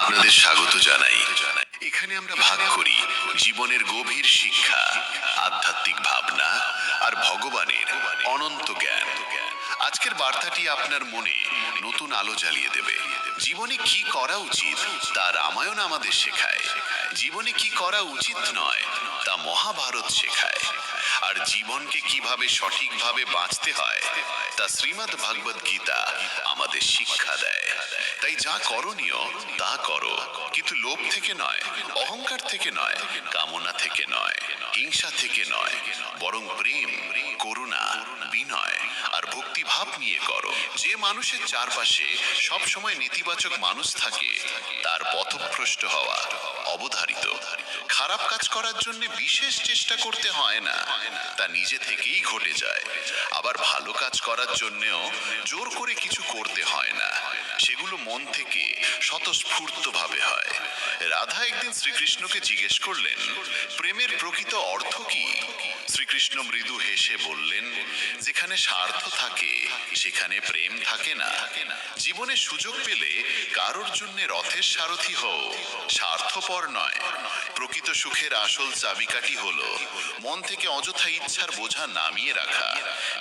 আপনাদের স্বাগত জানাই। এখানে আমরা ভাগ করি জীবনের গভীর শিক্ষা, আধ্যাত্মিক ভাবনা আর ভগবানের অনন্ত জ্ঞান। আজকের বার্তাটি আপনার মনে নতুন আলো জ্বালিয়ে দেবে। জীবনে কি করা উচিত তা রামায়ণ আমাদের শেখায়, জীবনে কি করা উচিত নয় তা মহাভারত শেখায়, আর জীবনকে কিভাবে সঠিকভাবে বাঁচতে হয় তা শ্রীমদ্ ভগবদ গীতা আমাদের শিক্ষা দেয়। তাই যা করণীয় তা করো, কিন্তু লোভ থেকে নয়, অহংকার থেকে নয়, কামনা থেকে নয়, হিংসা থেকে নয়, বরং প্রেম, করুণা, বিনয় আর ভক্তিভাব নিয়ে করো। যে মানুষের চারপাশে সব সময় নেতিবাচক মানুষ থাকে তার পথভ্রষ্ট হওয়া অবধারিত। খারাপ কাজ করার জন্য বিশেষ চেষ্টা করতে হয় না, তা নিজে থেকেই ঘটে যায়। আবার ভালো কাজ করার জন্যও জোর করে কিছু করতে হয় না, সেগুলো মন থেকে স্বতঃস্ফূর্তভাবে হয়। রাধা একদিন শ্রীকৃষ্ণকে জিজ্ঞেস করলেন, প্রেমের প্রকৃত অর্থ কি? শ্রীকৃষ্ণ মৃদু হেসে বললেন, যেখানে স্বার্থ থাকে সেখানে প্রেম থাকে না। জীবনে সুযোগ পেলে কারোর জন্য রথের সারথি হও, স্বার্থপর নয়। প্রকৃত সুখের আসল চাবিকাঠি হলো মন থেকে অযথা ইচ্ছার বোঝা নামিয়ে রাখা,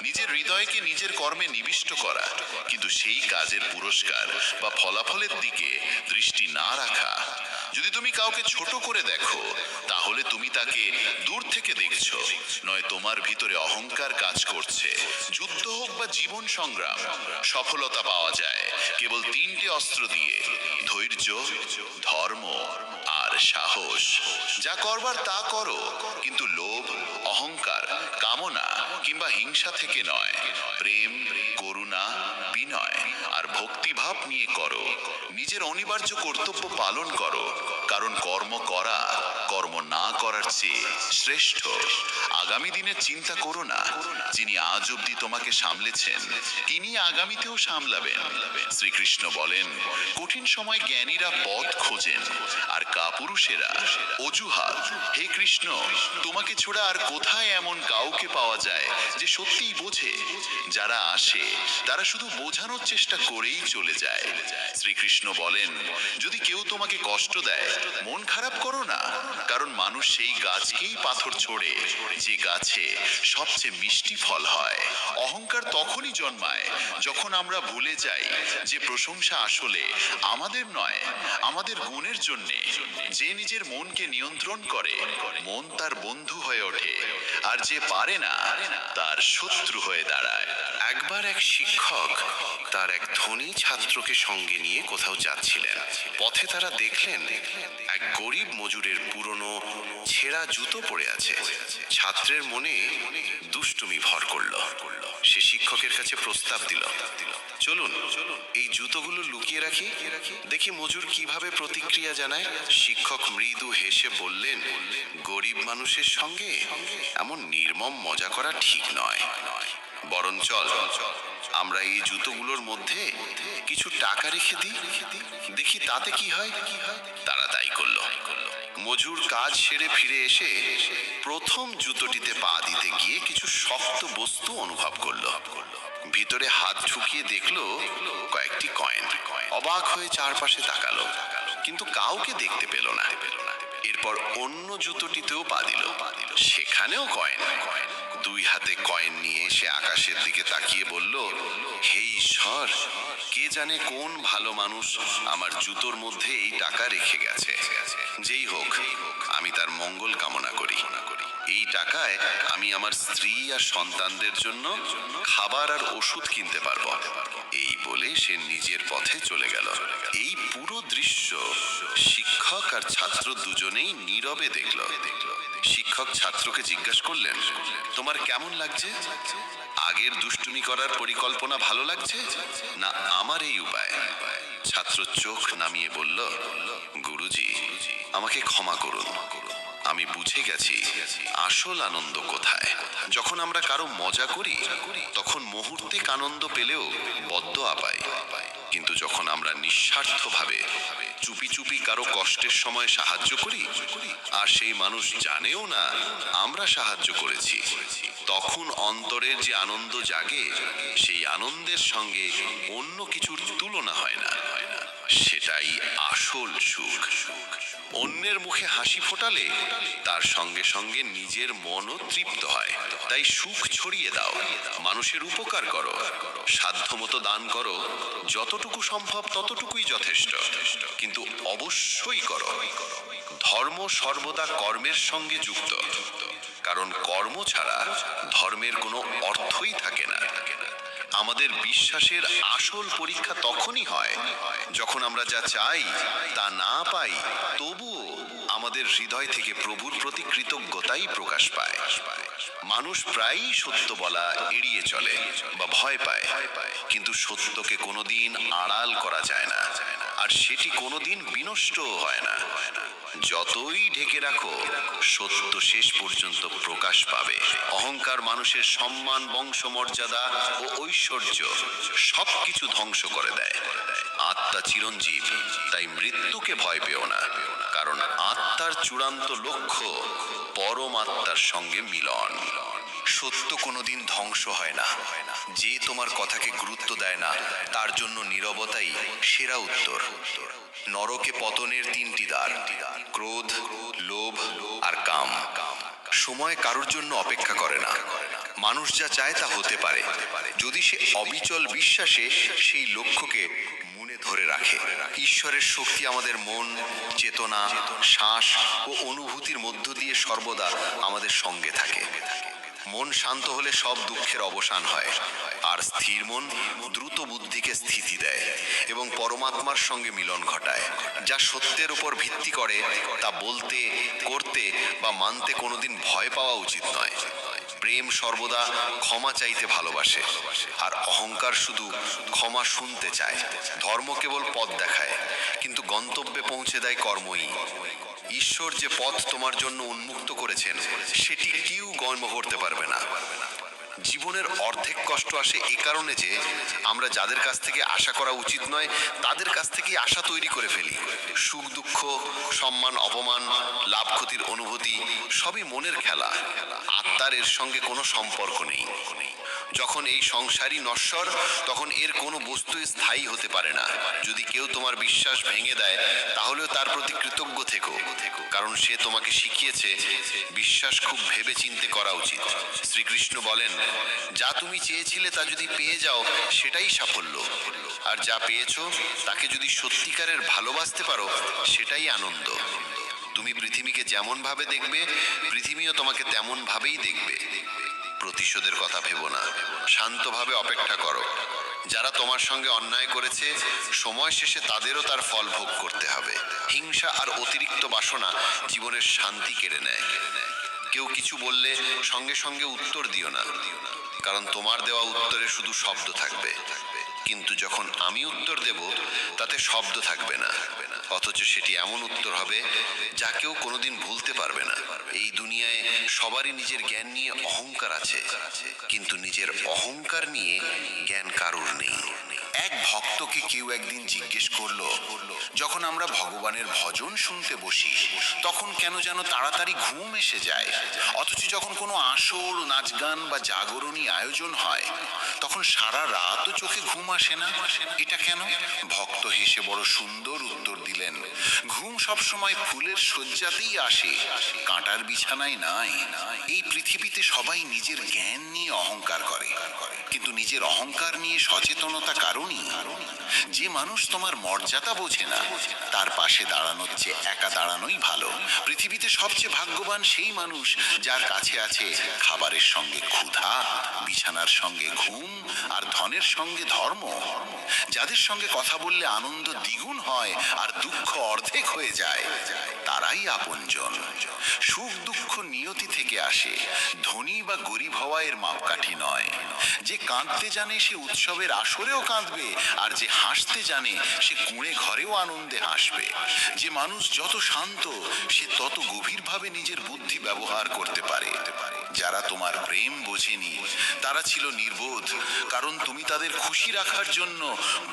নিজের হৃদয়কে নিজের কর্মে নিবিষ্ট করা, কিন্তু সেই কাজের পুরস্কার বা ফলাফলের দিকে দৃষ্টি না রাখা। যদি তুমি কাউকে ছোট করে দেখো তাহলে তুমি তাকে দূর থেকে দেখছো, নয় তোমার ভিতরে অহংকার কাজ করছে। যুদ্ধ হোক বা জীবন সংগ্রাম, সফলতা পাওয়া যায় কেবল তিনটে অস্ত্র দিয়ে: ধৈর্য, ধর্ম আর সাহস। যা করবার তা করো, কিন্তু লোভ, অহংকার, কামনা কিংবা হিংসা থেকে নয়। প্রেম, করুণা, বিনয় আর ভক্তিভাব নিয়ে করো। নিজের অনিবার্য কর্তব্য পালন করো, কারণ কর্ম করা কর্ম না করার চেয়ে শ্রেষ্ঠ। আগামী দিনের চিন্তা করো না, যিনি আজ অব্দি তোমাকে সামলেছেন তিনি আগামীতেও সামলাবেন। শ্রীকৃষ্ণ বলেন, কঠিন সময় জ্ঞানীরা পথ খোঁজেন আর কাপুরুষেরা অজুহাত। হে কৃষ্ণ, তোমাকে ছোড়া আর কোথায় এমন কাউকে পাওয়া যায় যে সত্যিই বোঝে? যারা আসে তারা শুধু বোঝানোর চেষ্টা করেই চলে যায়। শ্রীকৃষ্ণ বলেন, যদি কেউ তোমাকে কষ্ট দেয় মন খারাপ করো না, কারণ মানুষ সেই গাছকেই পাথর ছোড়ে যে গাছে সবচেয়ে মিষ্টি ফল হয়। অহংকার তখনই জন্মায় যখন আমরা ভুলে যাই যে প্রশংসা আসলে আমাদের নয়, আমাদের গুণের জন্যে। যে নিজের মনকে নিয়ন্ত্রণ করে মন তার বন্ধু হয়ে ওঠে, আর যে পারে না তার শত্রু হয়ে দাঁড়ায়। একবার এক শিক্ষক তার এক ধনী ছাত্রকে সঙ্গে নিয়ে কোথাও যাচ্ছিলেন। পথে তারা দেখলেন এক গরিব মজুরের পুরনো ছেঁড়া জুতো পড়ে আছে। ছাত্রের মনে দুষ্টুমি ভর করলো। সে শিক্ষকের কাছে প্রস্তাব দিল, চলুন এই জুতোগুলো লুকিয়ে রাখি, দেখি মজুর কিভাবে প্রতিক্রিয়া জানায়। শিক্ষক মৃদু হেসে বললেন, গরিব মানুষের সঙ্গে এমন নির্মম মজা করা ঠিক নয়, বরং চল আমরা এই জুতোগুলোর মধ্যে কিছু টাকা রেখে দিই, দেখি তাতে কি হয়। তারা তাই করলো। মজুর কাজ সেরে ফিরে এসে প্রথম জুতোটিতে পা দিতে গিয়ে কিছু শক্ত বস্তু অনুভব করলো। ভিতরে হাত ঢুকিয়ে দেখলো কয়েকটি কয়েন। অবাক হয়ে চারপাশে তাকালো, কিন্তু কাউকে দেখতে পেল না। এরপর অন্য জুতোটিতেও পা দিল, সেখানেও কয়েন। দুই হাতে কয়েন নিয়ে সে আকাশের দিকে তাকিয়ে বলল, হে ঈশ্বর, কে জানে কোন ভালো মানুষ আমার জুতোর মধ্যে এই টাকা রেখে গেছে। যেই হোক, আমি তার মঙ্গল কামনা করি। এই টাকায় আমি আমার স্ত্রী আর সন্তানদের জন্য খাবার আর ওষুধ কিনতে পারবো। এই বলে সে নিজের পথে চলে গেল। এই পুরো দৃশ্য শিক্ষক আর ছাত্র দুজনেই নীরবে দেখল। শিক্ষক ছাত্রকে জিজ্ঞাসা করলেন, তোমার কেমন লাগছে? আগের দুষ্টুমি করার পরিকল্পনা ভালো লাগছে না আমার এই উপায়? ছাত্র চোখ নামিয়ে বলল, গুরুজি, আমাকে ক্ষমা করুন। আমি বুঝে গেছি আসল আনন্দ কোথায়। যখন আমরা কারো মজা করি তখন মুহূর্তিক আনন্দ পেলেও বদদোয়া পাই, কিন্তু যখন আমরা নিঃস্বার্থভাবে চুপি চুপি কারো কষ্টের সময় সাহায্য করি আর সেই মানুষ জানেও না আমরা সাহায্য করেছি, তখন অন্তরের যে আনন্দ জাগে সেই আনন্দের সঙ্গে অন্য কিছুর তুলনা হয় না। সেটাই আসল সুখ। অন্যের মুখে হাসি ফোটালে তার সঙ্গে সঙ্গে নিজের মনও তৃপ্ত হয়। তাই সুখ ছড়িয়ে দাও, মানুষের উপকার করো, সাধ্যমতো দান করো, যতটুকু সম্ভব ততটুকুই যথেষ্ট, কিন্তু অবশ্যই করো। ধর্ম সর্বদা কর্মের সঙ্গে যুক্ত, কারণ কর্ম ছাড়া ধর্মের কোনো অর্থই থাকে না। আমাদের বিশ্বাসের আসল পরীক্ষা তখনই হয় যখন আমরা যা চাই তা না পাই, তবুও আমাদের হৃদয় থেকে প্রভুর প্রতি কৃতজ্ঞতাই প্রকাশ পায়। মানুষ প্রায়ই সত্য বলা এড়িয়ে চলে বা ভয় পায়, কিন্তু সত্যকে কোনোদিন আড়াল করা যায় না, আর সেটি কোনোদিন বিনষ্টও হয় না। যতই ঢেকে রাখো, সত্য শেষ পর্যন্ত প্রকাশ পাবে। অহংকার মানুষের সম্মান, বংশমর্যাদা ও ঐশ্বর্য সবকিছু ধ্বংস করে দেয়। আত্মা চিরঞ্জীব, তাই মৃত্যুকে ভয় পেও না, কারণ আত্মার চূড়ান্ত লক্ষ্য পরমাত্মার সঙ্গে মিলন। সত্য কোনোদিন ধ্বংস হয় না। যে তোমার কথাকে গুরুত্ব দেয় না, তার জন্য নীরবতাই সেরা উত্তর। নরকে পতনের 3টি দ্বার: ক্রোধ, লোভ আর কাম। সময় কারোর জন্য অপেক্ষা করে না। মানুষ যা চায় তা হতে পারে, যদি সে অবিচল বিশ্বাসে সেই লক্ষ্যকে মনে ধরে রাখে। ঈশ্বরের শক্তি আমাদের মন, চেতনা, শ্বাস ও অনুভূতির মধ্য দিয়ে সর্বদা আমাদের সঙ্গে থাকে। মন শান্ত হলে সব দুঃখের অবসান হয়, আর স্থির মন দ্রুত বুদ্ধিকে স্থিতি দেয় এবং পরমাত্মার সঙ্গে মিলন ঘটায়। যা সত্যের উপর ভিত্তি করে তা বলতে, করতে বা মানতে কোনোদিন ভয় পাওয়া উচিত নয়। প্রেম সর্বদা ক্ষমা চাইতে ভালোবাসে, আর অহংকার শুধু ক্ষমা শুনতে চায়। ধর্ম কেবল পথ দেখায়, কিন্তু গন্তব্যে পৌঁছে দেয় কর্মই। ঈশ্বর যে পথ তোমার জন্য উন্মুক্ত করেছেন, সেটি কেউ গর্ব করতে পারবে না। জীবনের অর্ধেক কষ্ট আসে এ কারণে যে আমরা যাদের কাছ থেকে আশা করা উচিত নয়, তাদের কাছ থেকেই আশা তৈরি করে ফেলি। সুখ দুঃখ, সম্মান অপমান, লাভ ক্ষতির অনুভূতি সবই মনের খেলা। আত্মার এর সঙ্গে কোনো সম্পর্ক নেই। যখন এই সংসারই নশ্বর, তখন এর কোনো বস্তু স্থায়ী হতে পারে না। যদি কেউ তোমার বিশ্বাস ভেঙে দেয়, তাহলেও তার প্রতি কৃতজ্ঞ থেকো, কারণ সে তোমাকে শিখিয়েছে বিশ্বাস খুব ভেবে চিন্তে করা উচিত। শ্রীকৃষ্ণ বলেন, যা তুমি চেয়েছিলে তা যদি পেয়ে যাও, সেটাই সাফল্য। আর যা পেয়েছো তাকে যদি সত্যিকারের ভালোবাসতে পারো, সেটাই আনন্দ। তুমি পৃথিবীকে যেমন ভাবে দেখবে, পৃথিবীও তোমাকে তেমন ভাবেই দেখবে। প্রতিশোধের কথা ভেবো না, শান্তভাবে অপেক্ষা করো। যারা তোমার সঙ্গে অন্যায় করেছে, সময় শেষে তাদেরও তার ফল ভোগ করতে হবে। হিংসা আর অতিরিক্ত বাসনা জীবনের শান্তি কেড়ে নেয়। কেউ কিছু বললে সঙ্গে সঙ্গে উত্তর দিও না, কারণ তোমার দেওয়া উত্তরে শুধু শব্দ থাকবে। কিন্তু যখন আমি উত্তর দেব, তাতে শব্দ থাকবে না, অথচ সেটি এমন উত্তর হবে যা কেউ কোনোদিন ভুলতে পারবে না। এই দুনিয়ায় সবারই নিজের জ্ঞান নিয়ে অহংকার আছে, কিন্তু নিজের অহংকার নিয়ে জ্ঞান কারোর নেই। এক ভক্তকে কেউ একদিন জিজ্ঞেস করলো, যখন আমরা ভগবানের ভজন শুনতে বসি, তখন কেন যেন তাড়াতাড়ি ঘুম এসে যায়, অথচ যখন কোনো আসর, নাচ গান বা জাগরণী আয়োজন হয়, তখন সারা রাতও চোখে ঘুম আসে না? এটা কেন? ভক্ত হেসে বড় সুন্দর উত্তর দিলেন, ঘুম সবসময় ফুলের শয্যাতেই আসে, কাঁটার বিছানায় নাই। এই পৃথিবীতে সবাই নিজের জ্ঞান নিয়ে অহংকার করে, কিন্তু নিজের অহংকার নিয়ে সচেতনতা কারণই। যে মানুষ তোমার মর্যাদা বোঝে না, তার পাশে দাঁড়ানোর চেয়ে একা দাঁড়ানোই ভালো। পৃথিবীতে সবচেয়ে ভাগ্যবান সেই মানুষ যার কাছে আছে খাবারের সঙ্গে ক্ষুধা, বিছানার সঙ্গে ঘুম আর ধনের সঙ্গে ধর্ম। যাদের সঙ্গে কথা বললে আনন্দ দ্বিগুণ হয় আর দুঃখ অর্ধেক হয়ে যায়, তারাই আপনজন। সুখ দুঃখ নিয়তি থেকে আসে, ধনী বা গরিব হওয়া এর মাপকাঠি নয়। যে কাঁদতে জানে সে উৎসবের আসরেও কাঁদবে, আর যে হাসতে জানে সে কুঁড়ে ঘরেও আনন্দে হাসবে। যে মানুষ যত শান্ত, সে তত গভীরভাবে নিজের বুদ্ধি ব্যবহার করতে পারে। যারা তোমার প্রেম বোঝেনি, তারা ছিল নির্বোধ, কারণ তুমি তাদের খুশি রাখার জন্য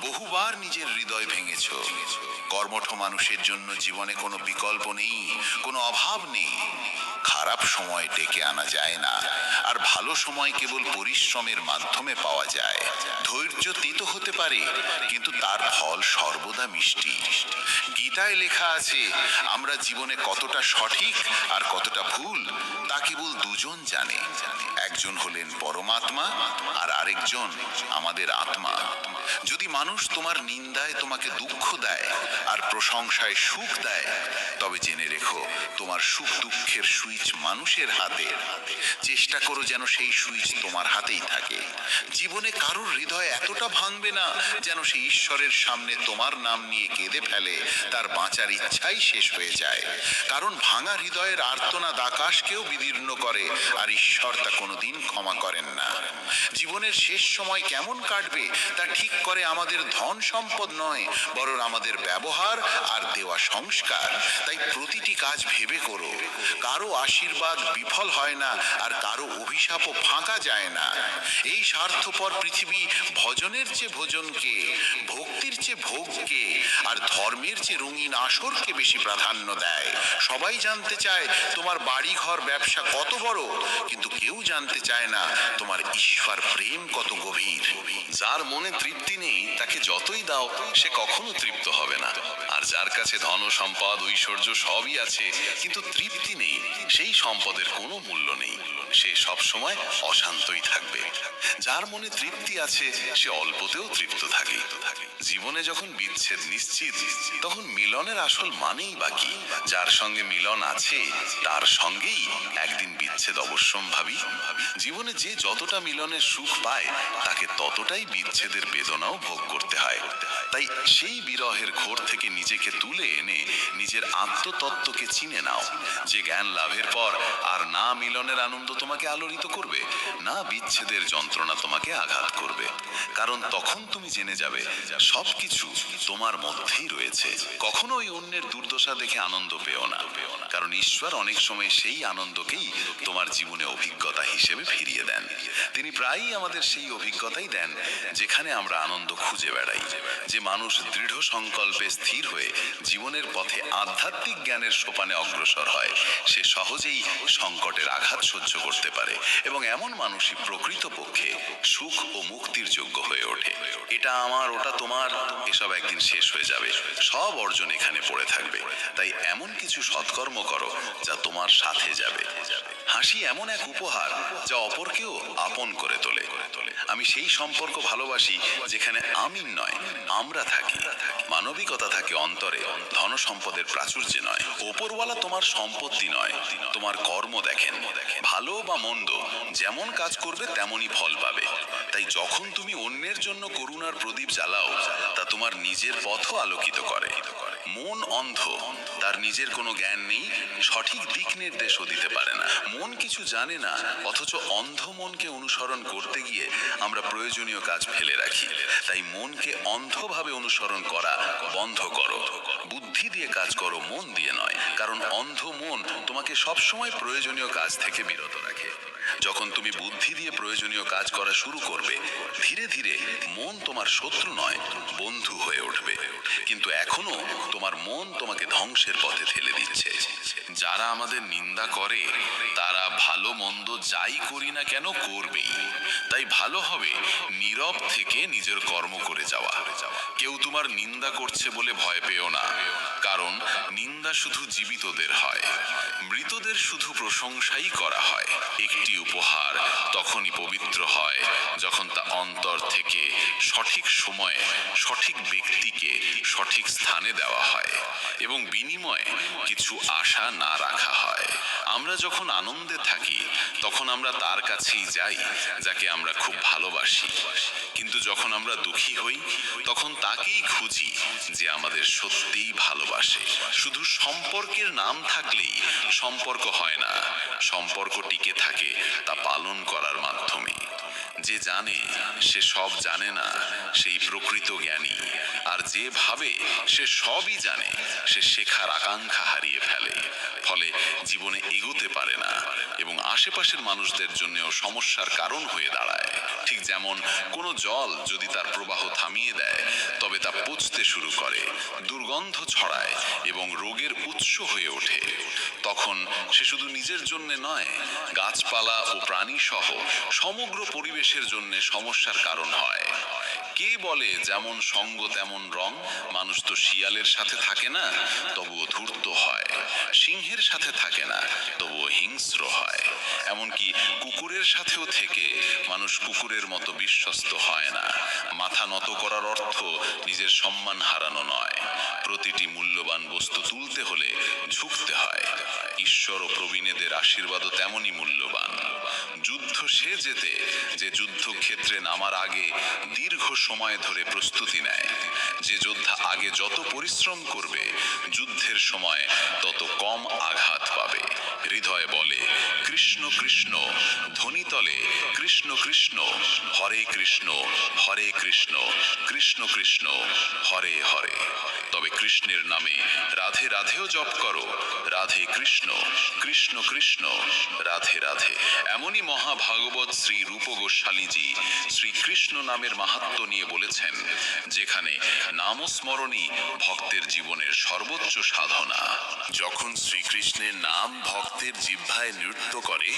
বহুবার নিজের হৃদয় ভেঙেছ। কর্মঠ মানুষের জন্য জীবনে কোনো বিকল্প নেই, কোনো অভাব নেই। খারাপ সময় ডেকে আনা যায় না, আর ভালো সময় কেবল পরিশ্রমের মাধ্যমে পাওয়া যায়। ধৈর্য তিতো হতে পারে, কিন্তু তার ফল সর্বদা মিষ্টি। গীতায় লেখা আছে, আমরা জীবনে কতটা সঠিক আর কতটা ভুল তা কেবল দুজন জানে। একজন হলেন পরমাত্মা, আর আরেকজন আমাদের আত্মা। যদি মানুষ তোমার নিন্দায় তোমাকে দুঃখ দেয় আর প্রশংসায় সুখ দেয়, তবে জেনে রেখো, তোমার সুখ দুঃখের সুইচ মানুষের হাতে। চেষ্টা করো যেন সেই সুইচ তোমার হাতেই থাকে। জীবনে কারোর হৃদয় এতটা ভাঙবে না যেন সে ঈশ্বরের সামনে তোমার নাম নিয়ে কেঁদে ফেলে, তার বাঁচার ইচ্ছাই শেষ হয়ে যায়। কারণ ভাঙা হৃদয়ের আর্তনাদ আকাশকেও বিদীর্ণ করে, আর ঈশ্বর তা কোনোদিন ক্ষমা করেন না। জীবনের শেষ সময় কেমন কাটবে তা ঠিক করে আমাদের ধন সম্পদ নয়, বরং আমাদের ব্যবহার আর দেওয়া সংস্কার। তাই প্রতিটি কাজ ভেবে করো। কারো আশীর্বাদ বিফল হয় না, আর কারো অভিশাপও ফাঁকা যায় না। এই স্বার্থপর পৃথিবী ভজনের চেয়ে ভোজনকে, ভক্তির চেয়ে ভোগকে, আর ধর্মের চেয়ে রঙিন আসরকে বেশি প্রাধান্য দেয়। সবাই জানতে চায় তোমার বাড়ি ঘর ব্যবসা কত বড়, কিন্তু কেউ জানতে চায় না তোমার ঈশ্বর প্রেম কত গভীর। যার মনে তৃপ্তি নেই তাকে যতই দাও সে কখনো তৃপ্ত হবে না। আর যার কাছে ধন সম্পদ ঐশ্বর্য সবই আছে কিন্তু তৃপ্তি নেই, সেই সম্পদের কোনো মূল্য নেই, সে সব সময় অশান্তই থাকবে। যার মনে তৃপ্তি আছে সে অল্পতেও তৃপ্ত থাকে। জীবনে যখন বিচ্ছেদ নিশ্চিত, তখন মিলনের আসল মানেই বাকি। যার সঙ্গে মিলন আছে তার সঙ্গেই একদিন বিচ্ছেদ অবশ্যম্ভাবী। জীবনে যে যতটা মিলনের সুখ পায় তাকে ততটাই বিচ্ছেদের বেদনাও ভোগ করতে হয়। তাই সেই বিরহের ঘোর থেকে নিজেকে তুলে এনে নিজের আত্মতত্ত্বকে চিনে নাও। যে জ্ঞান লাভের পর আর না মিলনের আনন্দ তোমাকে আলোড়িত করবে, না বিচ্ছেদের যন্ত্রণা তোমাকে আঘাত করবে। কারণ তখন তুমি জেনে যাবে সবকিছু তোমার মধ্যেই রয়েছে। কখনো ওই অন্যের দুর্দশা দেখে আনন্দ পেও না, কারণ ঈশ্বর অনেক সময় সেই আনন্দকেই তোমার জীবনে অভিজ্ঞতা হিসেবে ফিরিয়ে দেন। তিনি প্রায়ই আমাদের সেই অভিজ্ঞতাই দেন যেখানে আমরা আনন্দ খুঁজে বেড়াই। যে মানুষ দৃঢ় সংকল্পে স্থির হয়ে জীবনের পথে আধ্যাত্মিক জ্ঞানের সোপানে অগ্রসর হয়, সে সহজেই সংকটের আঘাত সহ্য করতে পারে, এবং এমন মানুষই প্রকৃতপক্ষে সুখ ও মুক্তির যোগ্য হয়ে ওঠে। এটা আমার, ওটা তোমার, এসব একদিন শেষ হয়ে যাবে। সব অর্জন এখানে পড়ে থাকবে। তাই এমন কিছু সৎকর্ম করো যা তোমার সাথে যাবে। হাসি এমন এক উপহার যা অপরকেও আপন করে তোলে। আমি সেই সম্পর্ক ভালোবাসি যেখানে আমি নয় আমরা থাকি, মানবিকতা থাকে অন্তরে, ধন সম্পদের প্রাচুর্যে নয়। ওপরওয়ালা তোমার সম্পত্তি নয়, তোমার কর্ম দেখেন। ভালো বা মন্দ যেমন কাজ করবে তেমনই ফল পাবে। তাই যখন তুমি অন্যের জন্য করুণার প্রদীপ জ্বালাও, তা তোমার নিজের পথও আলোকিত করে। মন অন্ধ, তার নিজের কোনো জ্ঞান নেই, সঠিক দিক নির্দেশও দিতে পারে না। মন কিছু জানে না, অথচ অন্ধ মনকে অনুসরণ করতে গিয়ে আমরা প্রয়োজনীয় কাজ ফেলে রাখি। তাই মনকে অন্ধভাবে অনুসরণ করা বন্ধ করো। বুদ্ধি দিয়ে কাজ করো, মন দিয়ে নয়। কারণ অন্ধ মন তোমাকে সবসময় প্রয়োজনীয় কাজ থেকে বিরত রাখে। যখন তুমি বুদ্ধি দিয়ে প্রয়োজনীয় কাজ করা শুরু করবে, ধীরে ধীরে মন তোমার শত্রু নয়, বন্ধু হয়ে উঠবে। কিন্তু এখনো তোমার মন তোমাকে ধ্বংসের পথে ঠেলে দিচ্ছে। যারা আমাদের নিন্দা করে তারা ভালো মন্দ যাই করি না কেন করবেই। তাই ভালো হবে নীরব থেকে নিজের কর্ম করে যাওয়া। কেউ তোমার নিন্দা করছে বলে ভয় পেও না, কারণ নিন্দা শুধু জীবিতদের হয়, মৃতদের শুধু প্রশংসাই করা হয়। একটি উপহার তখনই পবিত্র হয় যখন তা অন্তর থেকে সঠিক সময়ে সঠিক ব্যক্তিকে সঠিক স্থানে দেওয়া হয় এবং বিনিময়ে কিছু আশা না রাখা হয়। আমরা যখন আনন্দে থাকি তখন আমরা তার কাছেই যাই যাকে আমরা খুব ভালোবাসি, কিন্তু যখন আমরা দুঃখী হই তখন তাকেই খুঁজি যে আমাদের সত্যিই ভালোবাসে। শুধু সম্পর্কের নাম থাকলেই সম্পর্ক হয় না, সম্পর্ক টিকে থাকে তা পালন করার মাধ্যমে। যে জানে সে সব জানে না, সেই প্রকৃত জ্ঞানী। আর যে ভাবে সে সবই জানে, সে শেখার আকাঙ্ক্ষা হারিয়ে ফেলে, ফলে জীবনে এগোতে পারে না এবং আশেপাশের মানুষদের জন্যও সমস্যার কারণ হয়ে দাঁড়ায়। ঠিক যেমন কোনো জল যদি তার প্রবাহ থামিয়ে দেয়, তবে তা পচতে শুরু করে, দুর্গন্ধ ছড়ায় এবং রোগের উৎস হয়ে ওঠে। তখন সে শুধু নিজের জন্য নয়, গাছপালা ও প্রাণী সহ সমগ্র পরিবেশের জন্য সমস্যার কারণ হয়। কে বলে যেমন সঙ্গ তেমন রং? মানুষ তো শিয়ালের সাথে থাকে না, তবুও ধূর্ত হয়, সিংহের সাথে থাকে না, তবুও হিংস্র হয়। এমনকি কুকুরের সাথেও থেকে মানুষ কুকুরের মতো বিশ্বস্ত হয় না। মাথা নত করার অর্থ নিজের সম্মান হারানো নয়। প্রতিটি মূল্যবান বস্তু তুলতে হলে ঝুঁকতে হয়। ঈশ্বর ও প্রবীণেদের আশীর্বাদও তেমনই মূল্যবান। যুদ্ধ সে জেতে যে যুদ্ধক্ষেত্রে নামার আগে দীর্ঘ সময় ধরে প্রস্তুতি নেয়। যে যোদ্ধা আগে যত পরিশ্রম করবে, যুদ্ধের সময় তত কম আঘাত পাবে। হৃদয় বলে কৃষ্ণ কৃষ্ণ, ধ্বনিতলে কৃষ্ণ কৃষ্ণ, হরে কৃষ্ণ হরে কৃষ্ণ, কৃষ্ণ কৃষ্ণ হরে হরে। তবে কৃষ্ণের নামে রাধে রাধেও জপ করো, রাধে কৃষ্ণ কৃষ্ণ কৃষ্ণ রাধে রাধে। এমনই মহাভাগবত শ্রী রূপ গোস্বামীজি শ্রীকৃষ্ণ নামের মাহাত্ম্য নিয়ে বলেছেন, যেখানে নামস্মরণই ভক্তের জীবনের সর্বোচ্চ সাধনা। যখন শ্রীকৃষ্ণের নাম ভক্তের জিহ্বায় নৃত্য করে,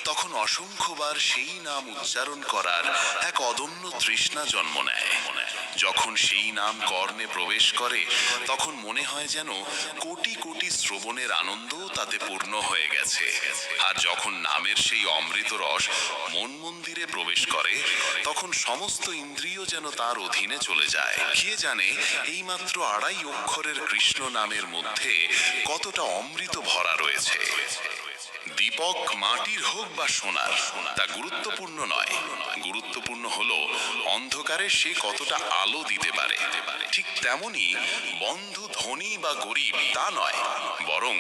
তখন অসংখ্যবার সেই নাম উচ্চারণ করার এক অদম্য তৃষ্ণা জন্ম নেয়। যখন সেই নাম কর্ণে প্রবেশ করে, তখন মনে হয় যেন কোটি কোটি শ্রবণের আনন্দও তাতে পূর্ণ হয়ে গেছে। আর যখন নামের সেই অমৃত রস মন মন্দিরে প্রবেশ করে, তখন সমস্ত ইন্দ্রিয় যেন তার অধীনে চলে যায়। কে জানে এইমাত্র 2.5 অক্ষরের কৃষ্ণ নামের মধ্যে কতটা অমৃত ভরা রয়েছে। দীপক মাটির হোক বা সোনার, তা গুরুত্বপূর্ণ নয়। গুরুত্বপূর্ণ হলো অন্ধকারে সে কতটা আলো দিতে পারে। ঠিক তেমনি বন্ধু ধনী বা গরিব তা নয়, বরং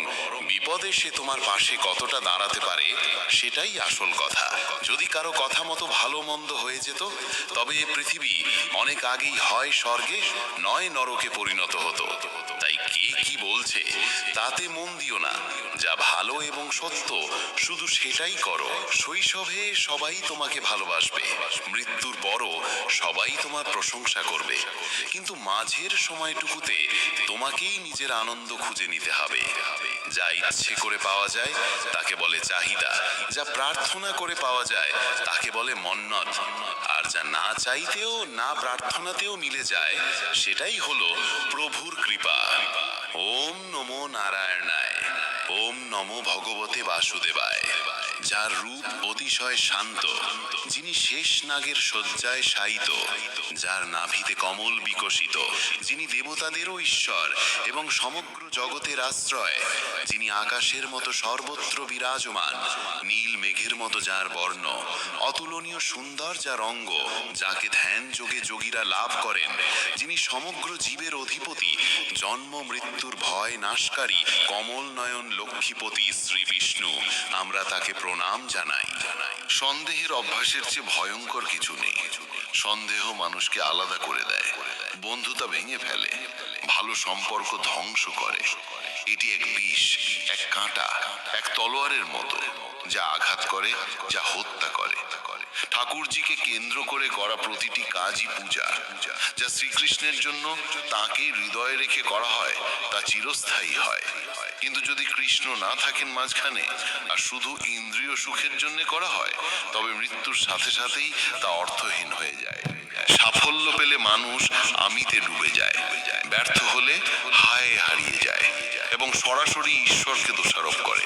বিপদে সে তোমার পাশে কতটা দাঁড়াতে পারে সেটাই আসল কথা। যদি কারো কথা মতো ভালো মন্দ হয়ে যেত, তবে এ পৃথিবী অনেক আগেই হয় স্বর্গে নয় নরকে পরিণত হতো। তাই কে কি বলছে তাতে মন দিও না। যা ভালো এবং সত্য শুধু সেটাই করো। শৈশবে সবাই তোমাকে ভালোবাসবে, মৃত্যুর পরও সবাই তোমার প্রশংসা করবে, কিন্তু মাঝের সময়টুকুতে তোমাকেই নিজের আনন্দ খুঁজে নিতে হবে। যা ইচ্ছে করে পাওয়া যায় তাকে বলে চাহিদা, যা প্রার্থনা করে পাওয়া যায় তাকে বলে মন্নত, আর যা না চাইতেও না প্রার্থনাতেও মিলে যায় সেটাই হলো প্রভুর কৃপা। ওম নমো নারায়ণায়, ওম নমো ভগবতে বাসুদেবায়। যার রূপ অতিশয় শান্ত, যিনি শেষ নাগের শয্যায় শায়িত, যার নাভিতে কমল বিকশিত, যিনি দেবতাদেরও ঈশ্বর এবং সমগ্র জগতের আশ্রয়, যিনি আকাশের মতো সর্বত্র বিরাজমান, নীল মেঘের মতো যার বর্ণ, অতুলনীয় সুন্দর যার অঙ্গ, যাকে ধ্যান যোগে যোগীরা লাভ করেন, যিনি সমগ্র জীবের অধিপতি, জন্ম মৃত্যুর ভয় নাশকারী, কমল নয়ন লক্ষ্মীপতি শ্রী বিষ্ণু, আমরা তাকে প্রণাম জানাই। সন্দেহের অভ্যাসের চেয়ে ভয়ঙ্কর কিছু নেই। সন্দেহ মানুষকে আলাদা করে দেয়, বন্ধুতা ভেঙে ফেলে, ভালো সম্পর্ক ধ্বংস করে। এটি এক বিষ, এক কাঁটা, এক তলোয়ারের মতো, যা আঘাত করে, যা হত্যা করে। ঠাকুরজিকে কেন্দ্র করে করা প্রতিটি কাজই পূজা। যা শ্রীকৃষ্ণের জন্য তাকে হৃদয়ে রেখে করা হয় তা চিরস্থায়ী হয়। কিন্তু যদি কৃষ্ণ না থাকেন মাঝখানে আর শুধু ইন্দ্রিয় সুখের জন্য করা হয়, তবে মৃত্যুর সাথে সাথেই তা অর্থহীন হয়ে যায়। সাফল্য পেলে মানুষ আমিতে ডুবে যায়, ব্যর্থ হলে হায় হারিয়ে যায় এবং সরাসরি ঈশ্বরকে দোষারোপ করে।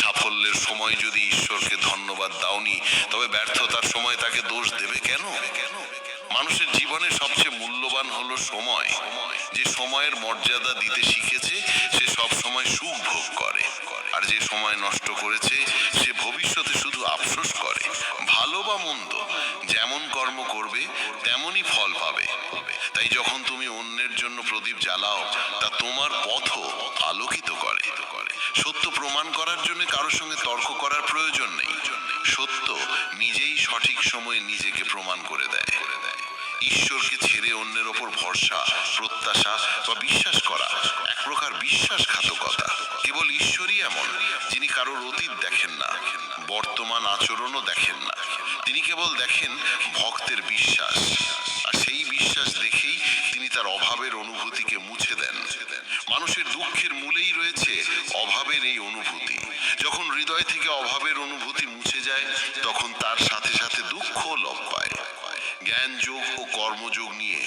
সাফল্যের সময় যদি ঈশ্বরকে ধন্যবাদ দাওনি, তবে ব্যর্থতার সময় তাকে দোষ দেবে কেন? মানুষের জীবনে সবচেয়ে মূল্যবান হলো সময়। যে সময়ের মর্যাদা দিতে শিখেছে সে সব সময় সুখ ভোগ করে, আর যে সময় নষ্ট করেছে সে ভবিষ্যতে শুধু আফসোস করে। ভালো বা মন্দ, যেমন কর্ম করবে তেমনই ফল পাবে। তাই যখন তুমি অন্যের জন্য প্রদীপ জ্বালাও, তা তোমার পথও আলোকিত করে। সত্য প্রমাণ করার জন্য কারোর সঙ্গে তর্ক করার প্রয়োজন নেই। সত্য নিজেই সঠিক সঠিক সময়ে নিজেকে প্রমাণ করে দেয়। ঈশ্বরকে ছেড়ে অন্যের ওপর ভরসা, প্রত্যাশা বা বিশ্বাস করা এক প্রকার বিশ্বাসঘাতকতা। কেবল ঈশ্বরই এমন, যিনি কারোর অতীত দেখেন না, বর্তমান আচরণও দেখেন না। তিনি কেবল দেখেন ভক্তের বিশ্বাস, আর সেই বিশ্বাস দেখেই তিনি তার অভাবের অনুভূতিকে মুছে দেন। মানুষের দুঃখের মূলেই রয়েছে অভাবের এই অনুভূতি। যখন হৃদয় থেকে অভাবের অনুভূতি মুছে যায়, তখন তার সাথে সাথে দুঃখ লোপ পায়। জ্ঞান যোগ ও কর্মযোগ নিয়ে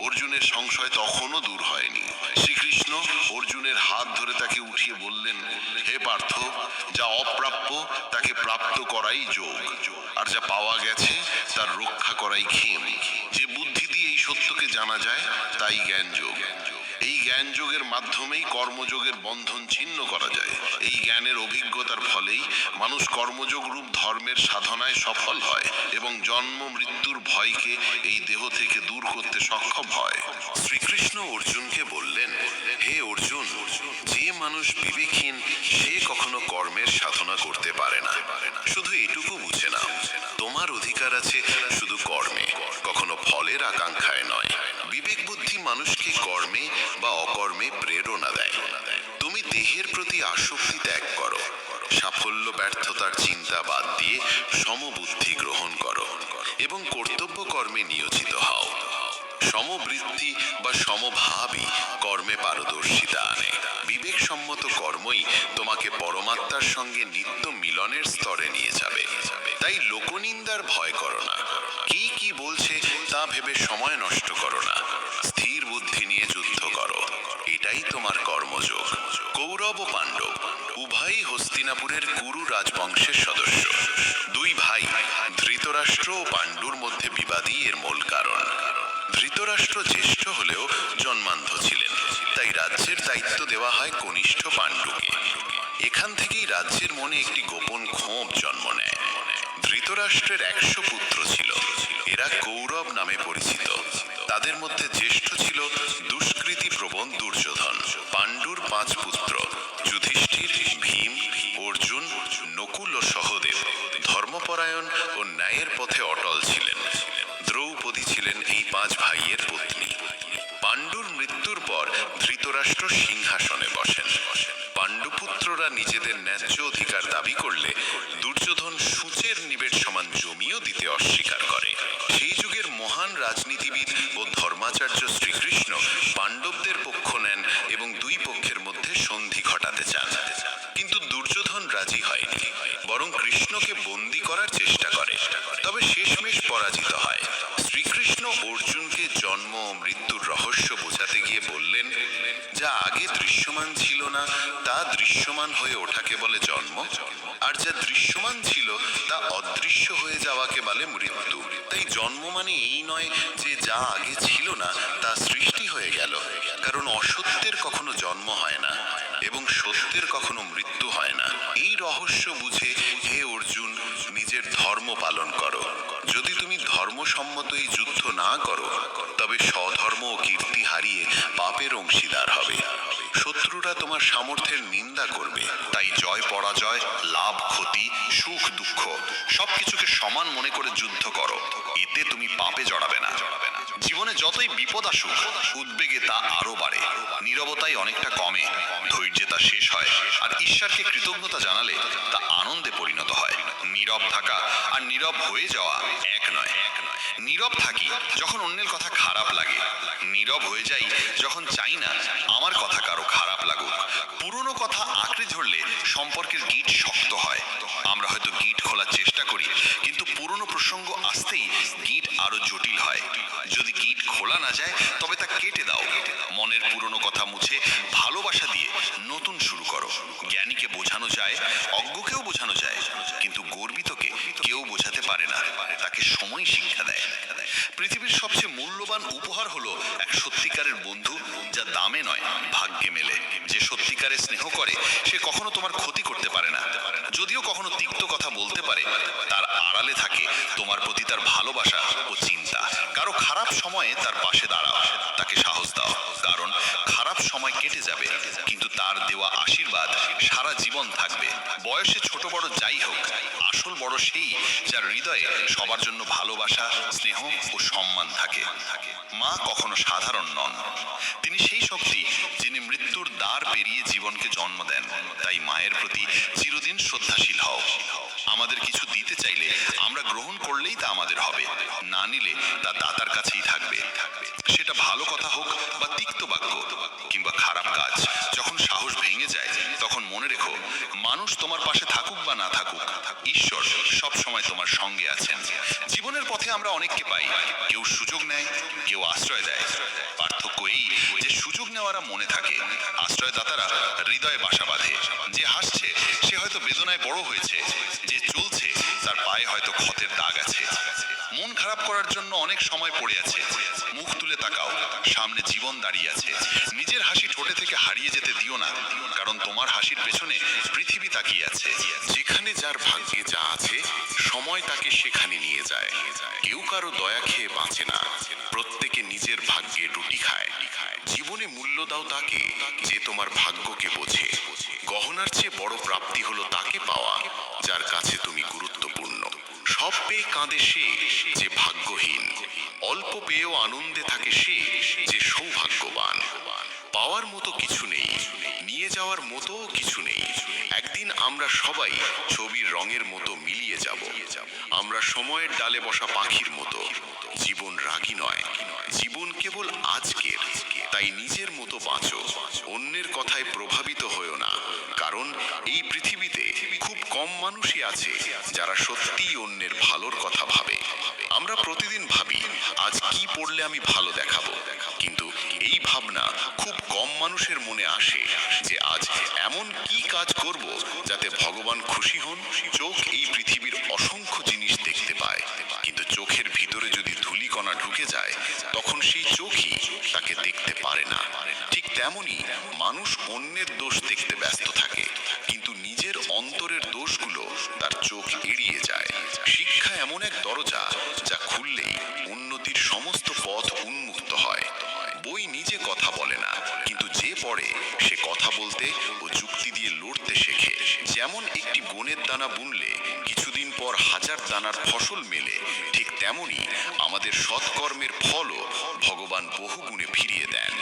অর্জুনের সংশয় তখনও দূর হয়নি। শ্রীকৃষ্ণ অর্জুনের হাত ধরে তাকে উঠিয়ে বললেন, হে পার্থ, যা অপ্রাপ্য তাকে প্রাপ্ত করাই যোগ, আর যা পাওয়া গেছে তার রক্ষা করাই ক্ষেম। যে বুদ্ধি দিয়ে এই সত্যকে জানা যায় তাই জ্ঞান যোগ। এই জ্ঞান যোগের মাধ্যমেই কর্মযোগের বন্ধন ছিন্ন করা যায়। এই জ্ঞানের অভিজ্ঞতার ফলেই মানুষ কর্মযোগ রূপ ধর্মের সাধনায় সফল হয় এবং জন্ম মৃত্যুর ভয়কে এই দেহ থেকে দূর করতে সক্ষম হয়। শ্রীকৃষ্ণ অর্জুনকে বললেন, হে অর্জুন, যে মানুষ বিবেকহীন সে কখনো কর্মের সাধনা করতে পারে না। শুধু এটুকু বুঝে নাও, তোমার অধিকার আছে শুধু কর্মে, কখনো ফলের আকাঙ্ক্ষায় নয়। বিবেক বুদ্ধি মানুষকে কর্মে বা অকর্মে প্রেরণা দেয়। তুমি দেহের প্রতি আসক্তি ত্যাগ করো, সাফল্য ব্যর্থতার চিন্তা বাদ দিয়ে সমবুদ্ধি গ্রহণ করো এবং কর্তব্য কর্মে নিয়োজিত হও। সমবৃত্তি বা সমভাবই কর্মে পারদর্শিতা আনে। বিবেকসম্মত কর্মই তোমাকে পরমাত্মার সঙ্গে নিত্য মিলনের স্তরে নিয়ে যাবে। তাই লোকনিন্দার ভয় করো না, কি কি বলছে তা ভেবে সময় নষ্ট করো না। স্থির বুদ্ধি নিয়ে যুদ্ধ করো, এটাই তোমার কর্মযোগ। কৌরব ও পাণ্ডব উভয়ই হস্তিনাপুরের কুরু রাজবংশের সদস্য। দুই ভাই ধৃতরাষ্ট্র ও পাণ্ডুর মধ্যে বিবাদই এর মূল কারণ। ধৃতরাষ্ট্র জ্যেষ্ঠ হলেও জন্মান্ধ ছিলেন, তাই রাজ্যের দায়িত্ব দেওয়া হয় কনিষ্ঠ পাণ্ডুকে। এখান থেকেই রাজ্যের মনে একটি গোপন ক্ষোভ জন্ম নেয়। ধৃতরাষ্ট্রের 100 পুত্র ছিল, এরা কৌরব নামে পরিচিত। তাদের মধ্যে জ্যেষ্ঠ ছিল দুষ্কৃতি প্রবণ দুর্যোধন। পাণ্ডুর 5 পুত্র যুধিষ্ঠির, ভীম, অর্জুন, নকুল ও সহদেব ধর্মপরায়ণ ও ন্যায়ের পথে অটল ছিলেন। দ্রৌপদী ছিলেন এই 5 ভাইয়ের পত্নী। পাণ্ডুর মৃত্যুর পর ধৃতরাষ্ট্র সিংহাসনে বসেন। পাণ্ডুপুত্ররা নিজেদের ন্যায্য অধিকার দাবি করলে দুর্যোধন সূচের নিবেট সমান জমিও দিতে অস্বীকার করে। সেই যুগের মহান রাজনীতিবিদ ও ধর্মাচার্য শ্রীকৃষ্ণ পাণ্ডবদের পক্ষ নেন এবং দুই পক্ষের মধ্যে সন্ধি ঘটাতে চান। কিন্তু দুর্যোধন রাজি হয়নি, বরং কৃষ্ণকে বন্দী করার চেষ্টা করে, তবে শেষমেশ পরাজিত হয়। শ্রীকৃষ্ণ অর্জুনকে জন্ম ও মৃত্যুর রহস্য বোঝাতে গিয়ে বললেন, যা আগে দৃশ্যমান ছিল না তা দৃশ্যমান হয়ে ওঠাকে বলে জন্ম, আর যা দৃশ্যমান ছিল তা অদৃশ্য হয়ে যাওয়াকে বলে মৃত্যু। তাই জন্ম মানে এই নয় যে যা আগে ছিল না তা সৃষ্টি হয়ে গেল, কারণ অসত্যের কখনো জন্ম হয় না এবং সত্যের কখনো মৃত্যু হয় না। এই রহস্য বুঝে হে অর্জুন, নিজের ধর্ম পালন করো। যদি তুমি ধর্মসম্মত এই যুদ্ধ না করো, তবে স্বধর্ম ও কীর্তি হারিয়ে পাপের অংশীদার হবে। শত্রুরা তোমার সামর্থ্যের নিন্দা করবে। তাই জয় পরাজয়, লাভ ক্ষতি, সুখ দুঃখ সবকিছুকে সমান মনে করে যুদ্ধ করো। এতে তুমি পাপে জড়াবে না। জীবনে যতই বিপদ আসুক, উদ্বেগে তা আরো বাড়ে, নীরবতাই অনেকটা কমে, ধৈর্যে তা শেষ হয়, আর ঈশ্বরকে কৃতজ্ঞতা জানালে তা আনন্দে পরিণত হয়। নীরব থাকা আর নীরব হয়ে যাওয়া এক নয়। নীরব থাকি যখন অন্যের কথা খারাপ লাগে, নীরব হয়ে যাই যখন চাই না আমার কথা কারো খারাপ লাগুক। পুরনো কথা আঁকড়ে ধরলে সম্পর্কের গিঁট শক্ত হয়। আমরা হয়তো গিঁট খোলার চেষ্টা করি, কিন্তু পুরনো প্রসঙ্গ আসতেই গিঁট আরো জটিল হয়। যদি গিঁট খোলা না যায়, তবে তা কেটে দাও। মনের পুরনো কথা মুছে ভালোবাসা দিয়ে নতুন শুরু করো। জ্ঞানীকে বোঝানো যায়, অজ্ঞকেও বোঝানো যায়, কিন্তু গর্বিতকে কেউ বোঝাতে পারে না, তাকে সময় শিক্ষা দেয়। পৃথিবীর সবচেয়ে মূল্যবান উপহার হলো এক সত্যিকারের বন্ধু, যা দামে নয় ভাগ্যে মেলে। যে সত্যিকার সত্যিকারে স্নেহ করে সে কখনো তোমার ক্ষতি করতে পারে না। যদিও কখনো তিক্ত কথা বলতে পারে, তার আড়ালে থাকে তোমার প্রতি তার ভালোবাসা ও চিন্তা। কারো খারাপ সময়ে তার পাশে দাঁড়াও, তাকে সাহস দাও, কারণ খারাপ সময় কেটে যাবে কিন্তু তার দেওয়া আশীর্বাদ সারা জীবন থাকবে। বয়সে ছোট বড় যাই হোক, আসল বড় সেই যার হৃদয়ে সবার জন্য ভালোবাসা, স্নেহ ও সম্মান থাকে। মা কখনো সাধারণ নন, তিনি সেই শক্তি যিনি মৃত্যুর দ্বার পেরিয়ে জীবনকে জন্ম দেন। তাই মায়ের প্রতি চিরদিন শ্রদ্ধাশীল হও। আমাদের কিছু দিতে চাইলে আমরা গ্রহণ করলেই তা আমাদের হবে, না নিলে তা দাতার কাছেই থাকবে। সেটা ভালো কথা হোক বা তিক্ত বাক্য কিংবা খারাপ কাজ। যখন সাহস ভেঙে যায় তখন মনে রেখো, মানুষ তোমার পাশে থাকুক বা না থাকুক, ঈশ্বর সব সময় তোমার সঙ্গে আছেন। জীবনের পথে আমরা অনেককে পাই, কেউ সুযোগ নেয়, কেউ আশ্রয় দেয়। পার্থক্য এই যে সুযোগ নেওয়ারা মনে থাকে, আশ্রয়দাতারা হৃদয়ে বাসা বাঁধে। যে হাসছে সে হয়তো বেদনায় বড় হয়েছে, যে চলছে তার পায়ে হয়তো ক্ষতের দাগ আছে। মন খারাপ করার জন্য অনেক সময় পড়ে আছে, মুখ তুলে তাকাও, সামনে জীবন দাঁড়িয়ে আছে। নিজের হাসি ঠোঁটে থেকে হারিয়ে যেতে দিও না, কারণ তোমার হাসির পেছনে পৃথিবী তাকিয়ে আছে। যেখানে যার ভাগ্যে যা আছে সময় তাকে সেখানে নিয়ে যায়। কেউ কারো দয়া খেয়ে বাঁচে না, প্রত্যেকে নিজের ভাগ্যে রুটি খায়। জীবনে মূল্য দাও তাকে যে তোমার ভাগ্যকে বোঝে। গহনার চেয়ে বড় প্রাপ্তি হলো তাকে পাওয়া যার কাছে তুমি গুরুত্বপূর্ণ। সব পেয়ে কাঁদে সে যে ভাগ্যহীন, অল্প পেয়েও আনন্দে থাকে সে যে সৌভাগ্যবান। পাওয়ার মতো কিছু নেই, নিয়ে যাওয়ার মতো কিছু নেই। একদিন আমরা সবাই ছবির রঙের মতো মিলিয়ে যাব। আমরা সময়ের ডালে বসা পাখির মতো। জীবন রাগী নয়, জীবন কেবল আজকের। তাই নিজের মতো বাঁচো, অন্যের কথায় প্রভাবিত হয়েও না, কারণ এই পৃথিবীতে খুব কম মানুষই আছে যারা সত্যিই অন্যের ভালোর কথা ভাবে। আমরা প্রতিদিন ভাবি আজ কি পড়লে আমি ভালো দেখাবো, কিন্তু এই ভাবনা খুব কম মানুষের মনে আসে যে আজ এমন কি কাজ করব যাতে ভগবান খুশি হন। চোখ এই পৃথিবীর অসংখ্য জিনিস দেখতে পায়, কিন্তু চোখের ভিতরে যদি ধূলিকণা ঢুকে যায় তখন সেই চোখই তাকে দেখতে পারে না। ঠিক তেমনি মানুষ অন্যের দোষ দেখতে ব্যস্ত থাকে, কিন্তু নিজের অন্তরের দোষগুলো তার চোখ এড়িয়ে যায়। শিক্ষা এমন এক দরজা যা খুললেই উন্নতির সমস্ত পথ উন্মুক্ত হয়। বই নিজে কথা বলে না, কিন্তু যে পড়ে সে কথা বলতে ও যুক্তি দিয়ে লড়তে শেখে। যেমন একটি বনের দানা বুনলে কিছুদিন পর হাজার দানার ফসল মেলে, ঠিক তেমনি আমাদের সৎকর্মের ফলও ভগবান বহুগুণে ফিরিয়ে দেন।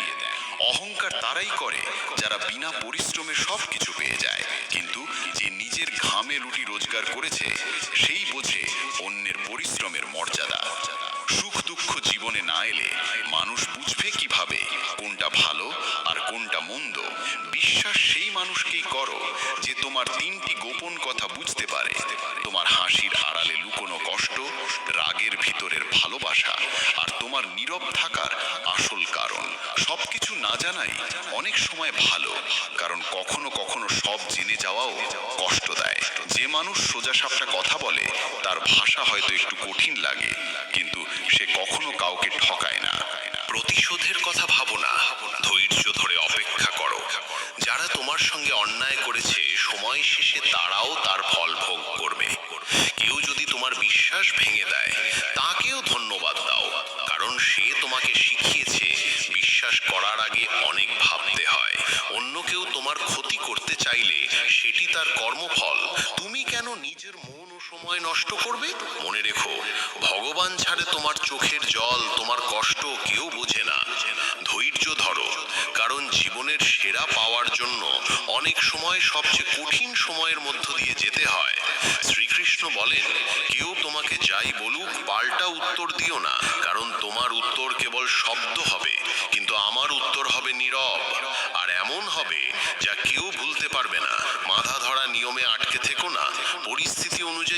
অহংকার তারাই করে যারা বিনা পরিশ্রমে সবকিছু পেয়ে যায়, কিন্তু যে নিজের ঘামে রুটি রোজগার করেছে সেই বোঝে অন্যের পরিশ্রমের মর্যাদা। সুখ দুঃখ জীবনে না এলে মানুষ বুঝবে কিভাবে কোনটা ভালো আর কোনটা মন্দ। বিশ্বাস সেই মানুষকেই করো যে তোমার তিনটি গোপন কথা বুঝতে পারে, তোমার হাসির আড়ালে লুকোনো কষ্ট, রাগের ভিতরের ভালোবাসা, আর তোমার নীরব থাকার আসল কারণ। সবকিছু না জানাই অনেক সময় ভালো, কারণ কখনো কখনো সব জেনে যাওয়াও কষ্ট দেয়। যে মানুষ সোজা সাপটা কথা বলে তার ভাষা হয়তো একটু কঠিন লাগে, কিন্তু সে কখনো কাউকে ঠকায় না। প্রতিশোধের কথা ভাবো না, ধৈর্য ধরে অপেক্ষা করো। যারা তোমার সঙ্গে অন্যায় করেছে সময় শেষে তারাও তার ফল ভোগ করবে। কেউ যদি তোমার বিশ্বাস ভেঙে দেয় তাকেও ধন্যবাদ দাও, কারণ সে তোমাকে শিখিয়েছে বিশ্বাস করার আগে অনেক ভাবতে হয়। অন্য কেউ তোমার ক্ষতি করতে চাইলে সেটি তার কর্মফল, তুমি কেন নিজের মন ও সময় নষ্ট করবে? মনে রেখো, ভগবান ছাড়ে তোমার চোখের জল, তোমার কষ্ট কেউ বোঝে না। ধৈর্য ধরো, কারণ জীবনের সেরা পাওয়ার জন্য অনেক সময় সবচেয়ে কঠিন সময়ের মধ্য দিয়ে যেতে হয়। শ্রীকৃষ্ণ বলেন, কেউ তোমাকে যাই বলুক পাল্টা উত্তর দিও না, কারণ তোমার উত্তর কেবল শব্দ হবে, কিন্তু আমার উত্তর হবে নীরব, আর এমন হবে যা কেউ ভুলতে পারবে না। বাঁধা ধরা নিয়মে আটকে থেকো না, পরিস্থিতি অনুযায়ী